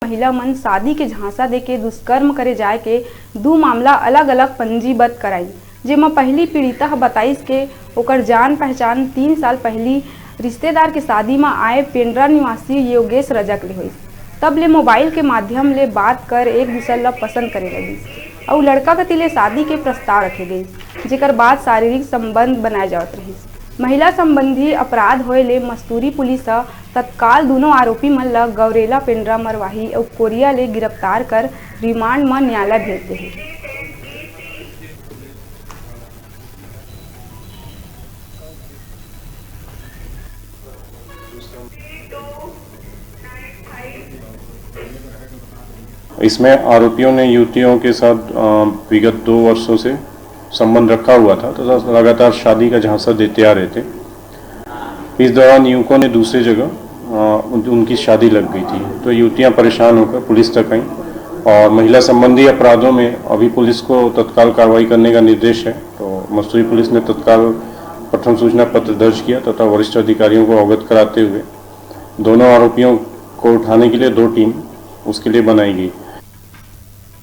महिला मन शादी के झांसा देके दुष्कर्म करे जाए के दू मामला अलग अलग पंजीबद्ध कराई, जेमा पहली पीड़िता बताइस के ओकर जान पहचान 3 साल पहली रिश्तेदार के शादी में आए पेंड्रा निवासी योगेश रजक ले हुई। तब ले मोबाइल के माध्यम ले बात कर एक दूसरे ला पसंद करे लगी और लड़का के तिले शादी के प्रस्ताव रखे गई, जेकर बाद शारीरिक संबंध बनाए जात रही। महिला संबंधी अपराध होए ले मस्तूरी पुलिस तत्काल दोनों आरोपी मन ला गौरेला पेंड्रा मरवाही और कोरिया ले गिरफ्तार कर रिमांड में न्यायालय भेज दे। इसमें आरोपियों ने युवतियों के साथ विगत 2 वर्षों से संबंध रखा हुआ था तथा लगातार शादी का झांसा देते आ रहे थे। इस दौरान युवकों ने दूसरी जगह उनकी शादी लग गई थी, तो युवतियां परेशान होकर पुलिस तक आईं और महिला संबंधी अपराधों में अभी पुलिस को तत्काल कार्रवाई करने का निर्देश है। तो मस्तूरी पुलिस ने तत्काल प्रथम सूचना पत्र दर्ज किया तथा वरिष्ठ अधिकारियों को अवगत कराते हुए दोनों आरोपियों को उठाने के लिए 2 टीम उसके लिए बनाई गई।